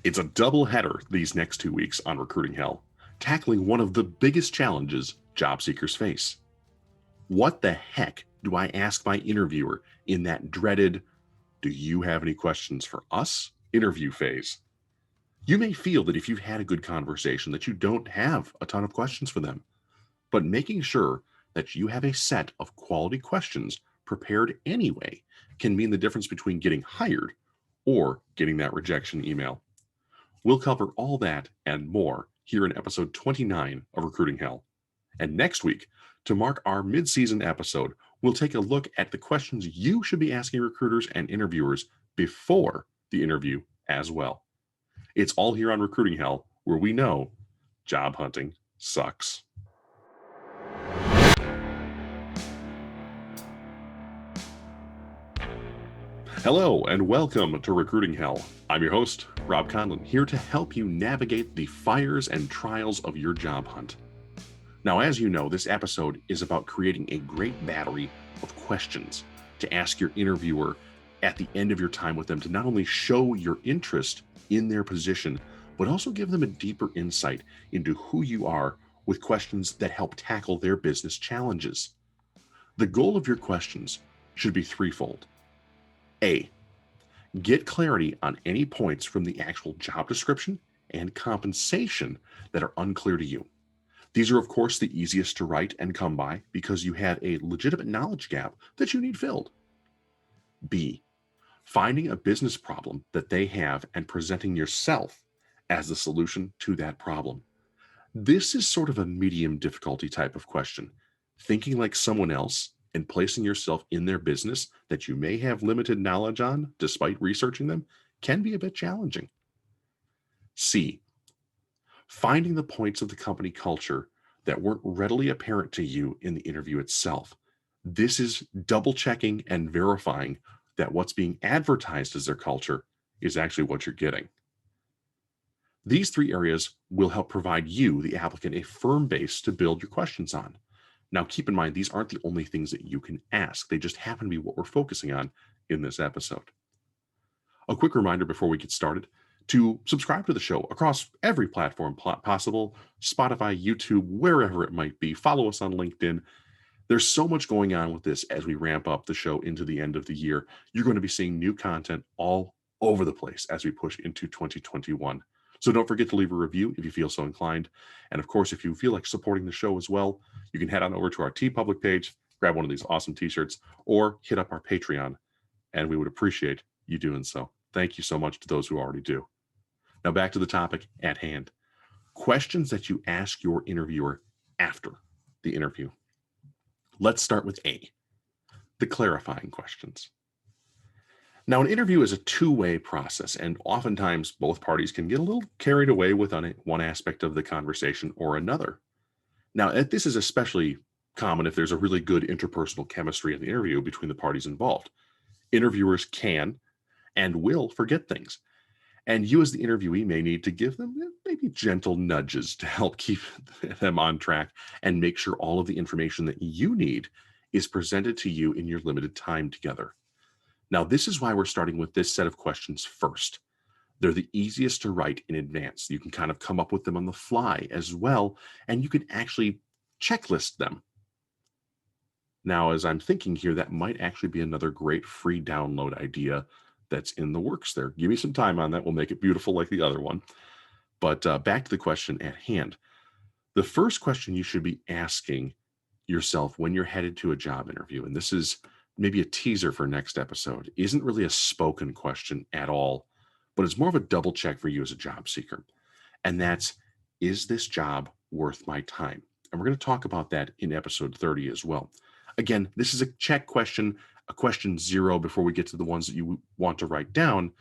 It's a double header these next 2 weeks on Recruiting Hell, tackling one of the biggest challenges job seekers face. What the heck do I ask my interviewer in that dreaded, "Do you have any questions for us?" interview phase? You may feel that if you've had a good conversation that you don't have a ton of questions for them, but making sure that you have a set of quality questions prepared anyway can mean the difference between getting hired or getting that rejection email. We'll cover all that and more here in episode 29 of Recruiting Hell. And next week, to mark our mid-season episode, we'll take a look at the questions you should be asking recruiters and interviewers before the interview as well. It's all here on Recruiting Hell, where we know job hunting sucks. Hello and welcome to Recruiting Hell. I'm your host, Rob Conlon, here to help you navigate the fires and trials of your job hunt. Now, as you know, this episode is about creating a great battery of questions to ask your interviewer at the end of your time with them to not only show your interest in their position, but also give them a deeper insight into who you are with questions that help tackle their business challenges. The goal of your questions should be threefold. A, get clarity on any points from the actual job description and compensation that are unclear to you. These are, of course, the easiest to write and come by because you have a legitimate knowledge gap that you need filled. B, finding a business problem that they have and presenting yourself as the solution to that problem. This is sort of a medium difficulty type of question. Thinking like someone else and placing yourself in their business that you may have limited knowledge on despite researching them can be a bit challenging. C, finding the points of the company culture that weren't readily apparent to you in the interview itself. This is double checking and verifying that what's being advertised as their culture is actually what you're getting. These three areas will help provide you, the applicant, a firm base to build your questions on. Now, keep in mind, these aren't the only things that you can ask. They just happen to be what we're focusing on in this episode. A quick reminder before we get started to subscribe to the show across every platform possible, Spotify, YouTube, wherever it might be. Follow us on LinkedIn. There's so much going on with this as we ramp up the show into the end of the year. You're going to be seeing new content all over the place as we push into 2021. So don't forget to leave a review if you feel so inclined. And of course, if you feel like supporting the show as well, you can head on over to our TeePublic page, grab one of these awesome t-shirts, or hit up our Patreon, and we would appreciate you doing so. Thank you so much to those who already do. Now back to the topic at hand. Questions that you ask your interviewer after the interview. Let's start with A, the clarifying questions. Now, an interview is a two-way process, and oftentimes both parties can get a little carried away with one aspect of the conversation or another. Now, this is especially common if there's a really good interpersonal chemistry in the interview between the parties involved. Interviewers can and will forget things, and you as the interviewee may need to give them maybe gentle nudges to help keep them on track and make sure all of the information that you need is presented to you in your limited time together. Now, this is why we're starting with this set of questions first. They're the easiest to write in advance. You can kind of come up with them on the fly as well, and you can actually checklist them. Now, as I'm thinking here, that might actually be another great free download idea that's in the works there. Give me some time on that. We'll make it beautiful like the other one. But back to the question at hand. The first question you should be asking yourself when you're headed to a job interview, and this is maybe a teaser for next episode, isn't really a spoken question at all, but it's more of a double check for you as a job seeker. And that's, is this job worth my time? And we're going to talk about that in episode 30 as well. Again, this is a check question, a question zero before we get to the ones that you want to write down.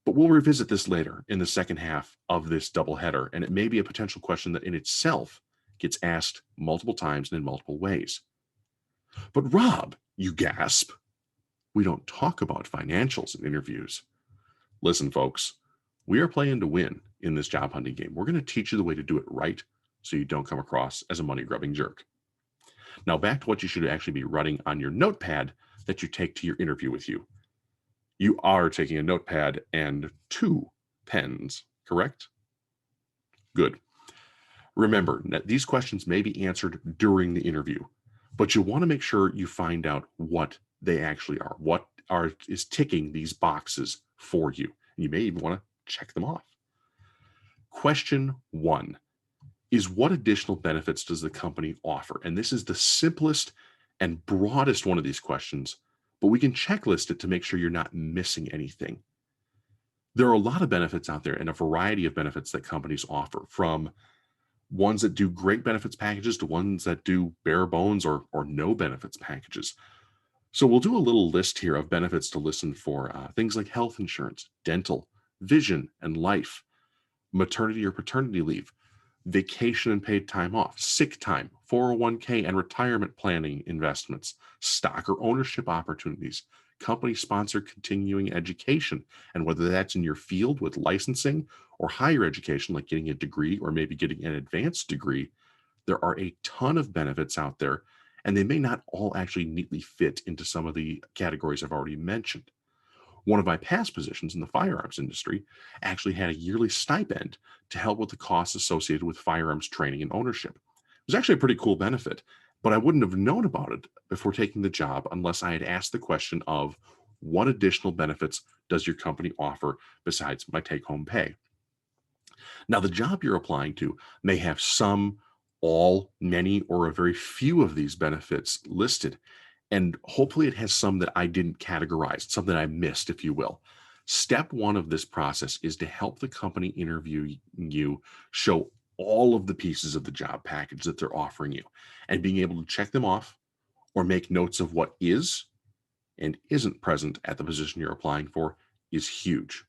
But we'll revisit this later in the second half of this double header. And it may be a potential question that in itself gets asked multiple times and in multiple ways. But Rob, you gasp, we don't talk about financials in interviews. Listen, folks, we are playing to win in this job hunting game. We're going to teach you the way to do it right so you don't come across as a money-grubbing jerk. Now back to what you should actually be writing on your notepad that you take to your interview with you. You are taking a notepad and two pens, correct? Good. Remember that these questions may be answered during the interview, but you want to make sure you find out what they actually are, is ticking these boxes for you. You may even want to check them off. Question 1 is, what additional benefits does the company offer? And this is the simplest and broadest one of these questions, but we can checklist it to make sure you're not missing anything. There are a lot of benefits out there and a variety of benefits that companies offer, from ones that do great benefits packages to ones that do bare bones or no benefits packages. So we'll do a little list here of benefits to listen for, things like health insurance, dental, vision and life, maternity or paternity leave, vacation and paid time off, sick time, 401k and retirement planning investments, stock or ownership opportunities, company sponsored continuing education, and whether that's in your field with licensing or higher education, like getting a degree or maybe getting an advanced degree, there are a ton of benefits out there, and they may not all actually neatly fit into some of the categories I've already mentioned. One of my past positions in the firearms industry actually had a yearly stipend to help with the costs associated with firearms training and ownership. It was actually a pretty cool benefit, but I wouldn't have known about it before taking the job unless I had asked the question of, what additional benefits does your company offer besides my take-home pay? Now, the job you're applying to may have some, all, many, or a very few of these benefits listed. And hopefully it has some that I didn't categorize, some that I missed, if you will. Step 1 of this process is to help the company interview you show all of the pieces of the job package that they're offering you, and being able to check them off or make notes of what is and isn't present at the position you're applying for is huge.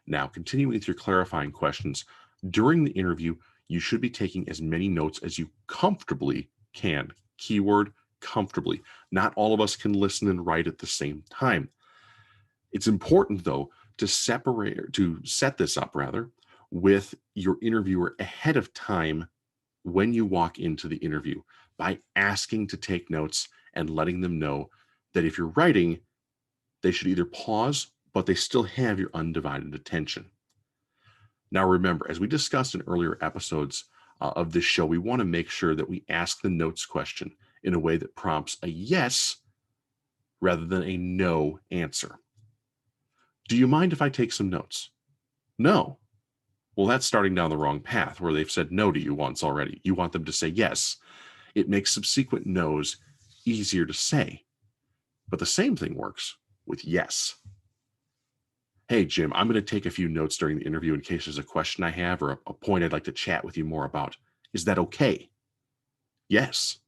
Now, continuing with your clarifying questions, during the interview, you should be taking as many notes as you comfortably can. Keyword, comfortably. Not all of us can listen and write at the same time. It's important, though, to set this up with your interviewer ahead of time when you walk into the interview, by asking to take notes and letting them know that if you're writing, they should either pause, but they still have your undivided attention. Now, remember, as we discussed in earlier episodes of this show, we want to make sure that we ask the notes question in a way that prompts a yes rather than a no answer. Do you mind if I take some notes? No. Well, that's starting down the wrong path, where they've said no to you once already. You want them to say yes. It makes subsequent no's easier to say. But the same thing works with yes. Hey, Jim, I'm going to take a few notes during the interview in case there's a question I have or a point I'd like to chat with you more about. Is that okay? Yes.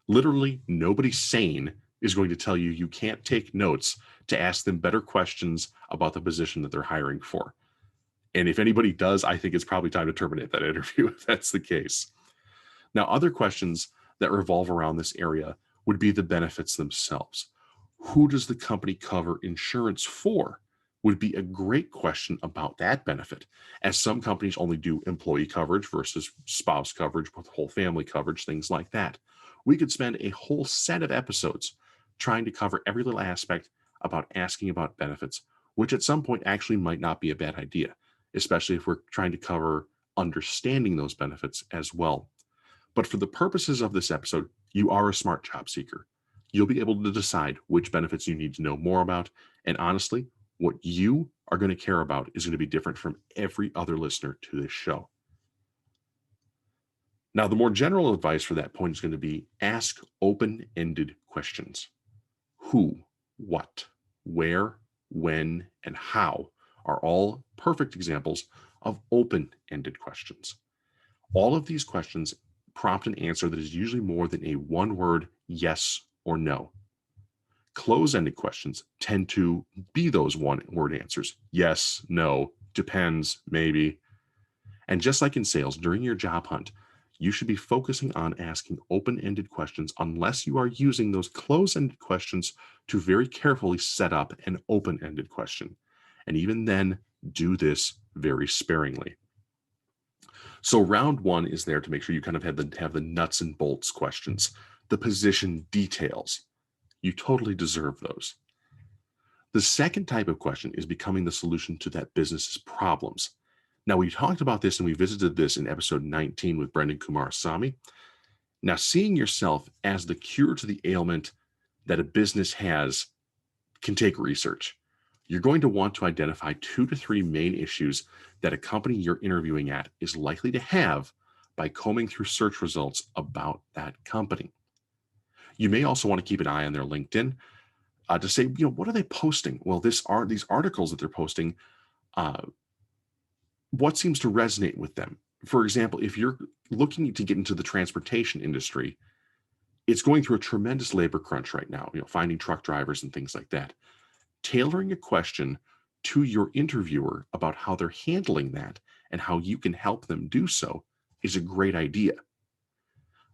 Literally, nobody sane is going to tell you you can't take notes to ask them better questions about the position that they're hiring for. And if anybody does, I think it's probably time to terminate that interview if that's the case. Now, other questions that revolve around this area would be the benefits themselves. Who does the company cover insurance for? Would be a great question about that benefit, as some companies only do employee coverage versus spouse coverage with whole family coverage, things like that. We could spend a whole set of episodes trying to cover every little aspect about asking about benefits, which at some point actually might not be a bad idea, especially if we're trying to cover understanding those benefits as well. But for the purposes of this episode, you are a smart job seeker. You'll be able to decide which benefits you need to know more about. And honestly, what you are going to care about is going to be different from every other listener to this show. Now, the more general advice for that point is going to be ask open-ended questions. Who, what, where, when, and how are all perfect examples of open-ended questions. All of these questions prompt an answer that is usually more than a one-word yes or no. Close-ended questions tend to be those one-word answers. Yes, no, depends, maybe. And just like in sales, during your job hunt, you should be focusing on asking open-ended questions unless you are using those close-ended questions to very carefully set up an open-ended question. And even then, do this very sparingly. So round 1 is there to make sure you kind of have the nuts and bolts questions, the position details. You totally deserve those. The second type of question is becoming the solution to that business's problems. Now, we talked about this and we visited this in episode 19 with Brendan Kumarasamy. Now, seeing yourself as the cure to the ailment that a business has can take research. You're going to want to identify 2 to 3 main issues that a company you're interviewing at is likely to have by combing through search results about that company. You may also want to keep an eye on their LinkedIn to say, what are they posting? Well, these articles that they're posting, uh, what seems to resonate with them? For example, if you're looking to get into the transportation industry, it's going through a tremendous labor crunch right now, finding truck drivers and things like that. Tailoring a question to your interviewer about how they're handling that and how you can help them do so is a great idea.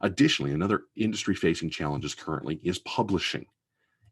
Additionally, another industry-facing challenge currently is publishing.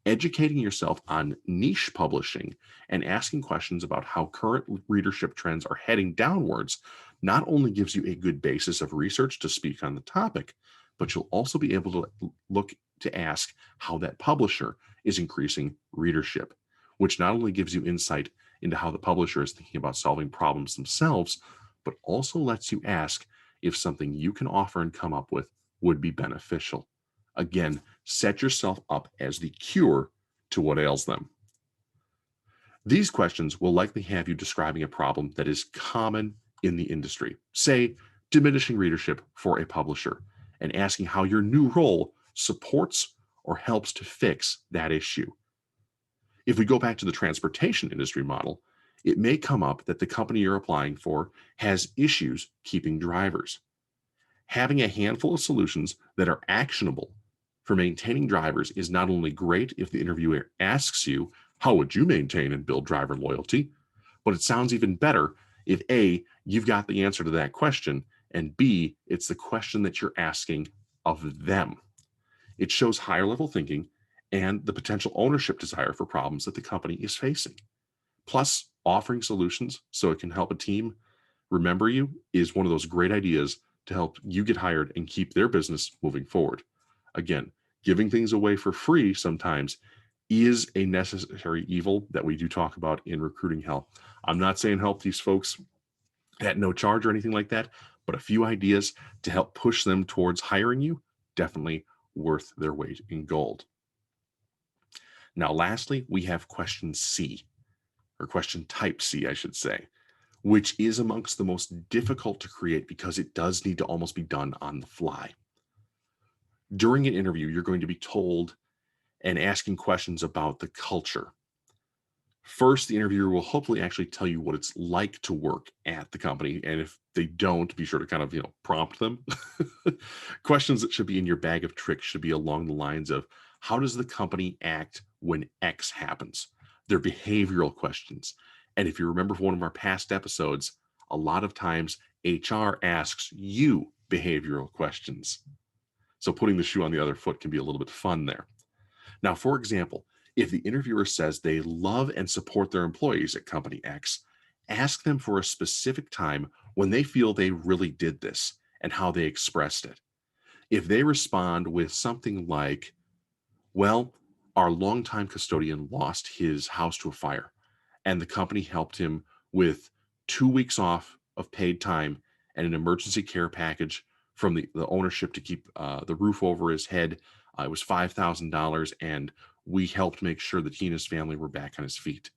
Educating yourself on niche publishing and asking questions about how current readership trends are heading downwards not only gives you a good basis of research to speak on the topic, but you'll also be able to look to ask how that publisher is increasing readership, which not only gives you insight into how the publisher is thinking about solving problems themselves, but also lets you ask if something you can offer and come up with would be beneficial. Again, set yourself up as the cure to what ails them. These questions will likely have you describing a problem that is common in the industry, say diminishing readership for a publisher, and asking how your new role supports or helps to fix that issue. If we go back to the transportation industry model, it may come up that the company you're applying for has issues keeping drivers. Having a handful of solutions that are actionable for maintaining drivers is not only great if the interviewer asks you, how would you maintain and build driver loyalty? But it sounds even better if A, you've got the answer to that question, and B, it's the question that you're asking of them. It shows higher level thinking and the potential ownership desire for problems that the company is facing. Plus, offering solutions so it can help a team remember you is one of those great ideas to help you get hired and keep their business moving forward. Again, giving things away for free sometimes is a necessary evil that we do talk about in recruiting hell. I'm not saying help these folks at no charge or anything like that, but a few ideas to help push them towards hiring you, definitely worth their weight in gold. Now, lastly, we have question C, or question type C, I should say, which is amongst the most difficult to create because it does need to almost be done on the fly. During an interview, you're going to be told and asking questions about the culture. First, the interviewer will hopefully actually tell you what it's like to work at the company. And if they don't, be sure to kind of, prompt them. Questions that should be in your bag of tricks should be along the lines of, how does the company act when X happens? They're behavioral questions. And if you remember from one of our past episodes, a lot of times HR asks you behavioral questions. So putting the shoe on the other foot can be a little bit fun there. Now, for example, if the interviewer says they love and support their employees at company X, ask them for a specific time when they feel they really did this and how they expressed it. If they respond with something like, well, our longtime custodian lost his house to a fire, and the company helped him with 2 weeks off of paid time and an emergency care package from the ownership to keep the roof over his head. It was $5,000, and we helped make sure that he and his family were back on his feet.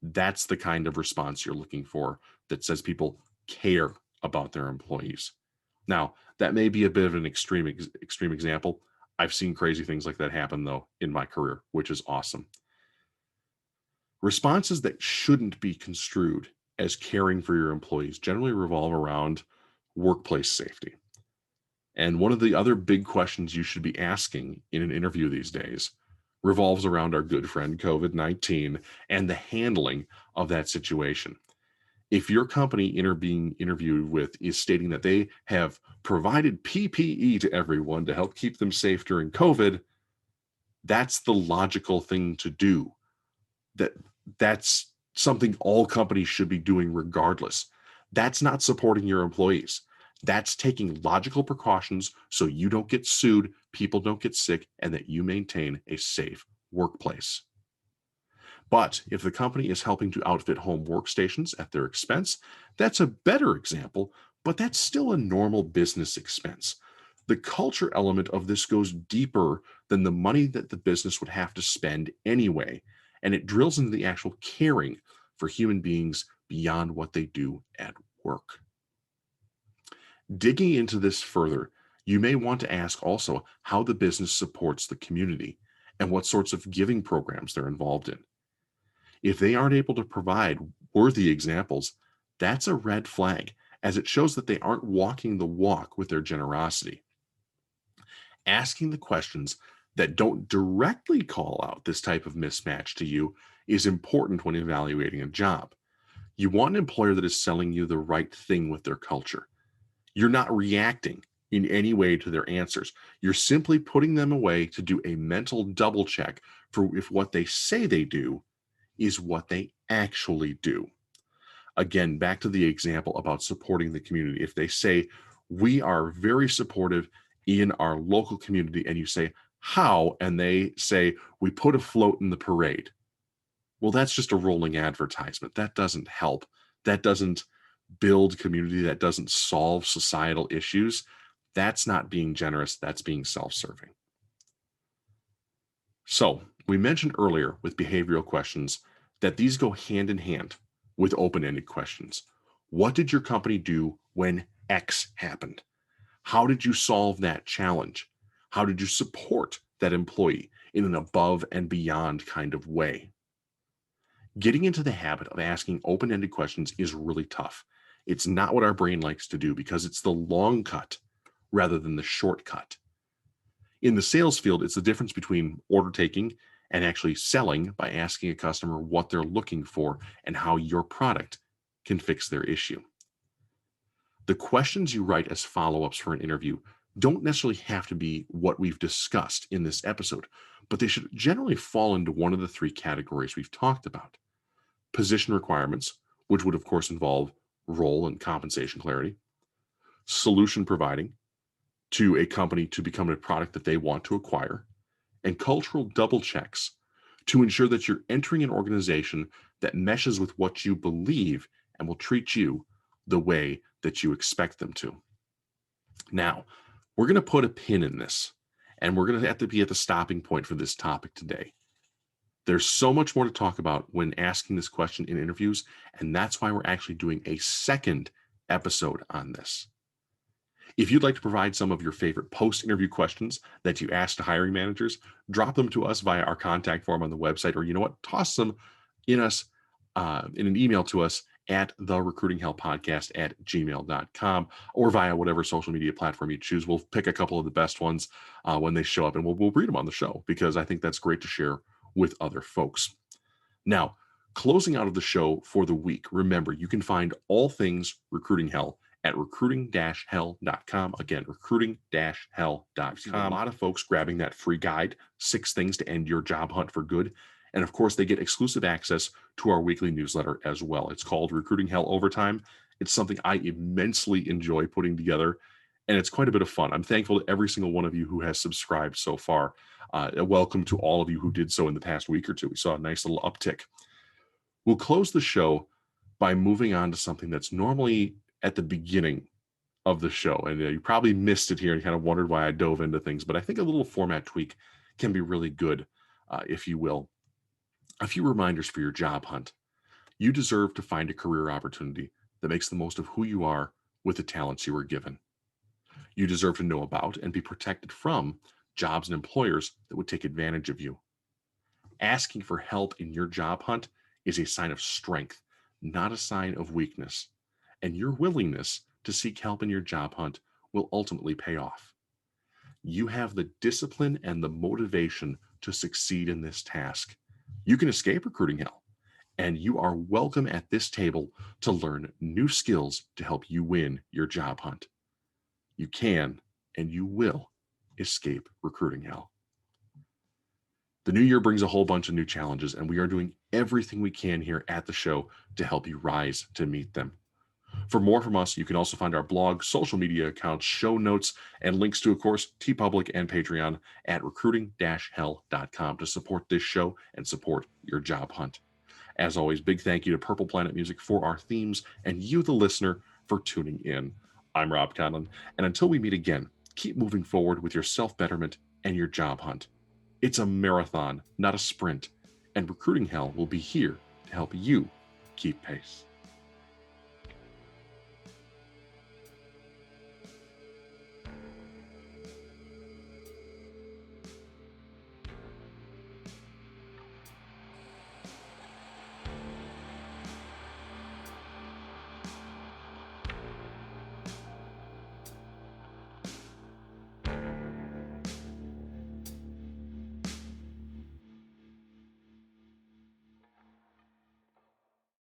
That's the kind of response you're looking for that says people care about their employees. Now, that may be a bit of an extreme example. I've seen crazy things like that happen, though, in my career, which is awesome. Responses that shouldn't be construed as caring for your employees generally revolve around workplace safety. And one of the other big questions you should be asking in an interview these days revolves around our good friend COVID-19 and the handling of that situation. If your company being interviewed with is stating that they have provided PPE to everyone to help keep them safe during COVID, that's the logical thing to do. That's something all companies should be doing regardless. That's not supporting your employees. That's taking logical precautions so you don't get sued, people don't get sick, and that you maintain a safe workplace. But if the company is helping to outfit home workstations at their expense, that's a better example, but that's still a normal business expense. The culture element of this goes deeper than the money that the business would have to spend anyway, and it drills into the actual caring for human beings beyond what they do at work. Digging into this further, you may want to ask also how the business supports the community and what sorts of giving programs they're involved in. If they aren't able to provide worthy examples, that's a red flag, as it shows that they aren't walking the walk with their generosity. Asking the questions that don't directly call out this type of mismatch to you is important when evaluating a job. You want an employer that is selling you the right thing with their culture. You're not reacting in any way to their answers. You're simply putting them away to do a mental double check for if what they say they do is what they actually do. Again, back to the example about supporting the community. If they say, we are very supportive in our local community, and you say, how? And they say, we put a float in the parade. Well, that's just a rolling advertisement. That doesn't help. That doesn't build community. That doesn't solve societal issues. That's not being generous. That's being self-serving. So we mentioned earlier with behavioral questions that these go hand in hand with open-ended questions. What did your company do when X happened? How did you solve that challenge? How did you support that employee in an above and beyond kind of way? Getting into the habit of asking open-ended questions is really tough. It's not what our brain likes to do because it's the long cut rather than the shortcut. In the sales field, it's the difference between order taking and actually selling by asking a customer what they're looking for and how your product can fix their issue. The questions you write as follow-ups for an interview don't necessarily have to be what we've discussed in this episode, but they should generally fall into one of the three categories we've talked about. Position requirements, which would of course involve role and compensation clarity. Solution providing to a company to become a product that they want to acquire. And cultural double checks to ensure that you're entering an organization that meshes with what you believe and will treat you the way that you expect them to. Now, we're going to put a pin in this, and we're going to have to be at the stopping point for this topic today. There's so much more to talk about when asking this question in interviews, and that's why we're actually doing a second episode on this. If you'd like to provide some of your favorite post-interview questions that you ask to hiring managers, drop them to us via our contact form on the website, or you know what, toss them in an email to us at therecruitinghellpodcast@gmail.com or via whatever social media platform you choose. We'll pick a couple of the best ones when they show up, and we'll read them on the show because I think that's great to share with other folks. Now, closing out of the show for the week, remember, you can find all things Recruiting Hell at recruiting-hell.com. Again, recruiting-hell.com. I've seen a lot of folks grabbing that free guide, 6 Things to End Your Job Hunt for Good. And of course, they get exclusive access to our weekly newsletter as well. It's called Recruiting Hell Overtime. It's something I immensely enjoy putting together, and it's quite a bit of fun. I'm thankful to every single one of you who has subscribed so far. Welcome to all of you who did so in the past week or two. We saw a nice little uptick. We'll close the show by moving on to something that's normally at the beginning of the show. And you probably missed it here and kind of wondered why I dove into things, but I think a little format tweak can be really good, if you will. A few reminders for your job hunt. You deserve to find a career opportunity that makes the most of who you are with the talents you were given. You deserve to know about and be protected from jobs and employers that would take advantage of you. Asking for help in your job hunt is a sign of strength, not a sign of weakness. And your willingness to seek help in your job hunt will ultimately pay off. You have the discipline and the motivation to succeed in this task. You can escape recruiting hell, and you are welcome at this table to learn new skills to help you win your job hunt. You can and you will escape recruiting hell. The new year brings a whole bunch of new challenges, and we are doing everything we can here at the show to help you rise to meet them. For more from us, you can also find our blog, social media accounts, show notes, and links to, of course, TeePublic and Patreon at recruiting-hell.com to support this show and support your job hunt. As always, big thank you to Purple Planet Music for our themes and you, the listener, for tuning in. I'm Rob Conlon, and until we meet again, keep moving forward with your self-betterment and your job hunt. It's a marathon, not a sprint, and Recruiting Hell will be here to help you keep pace.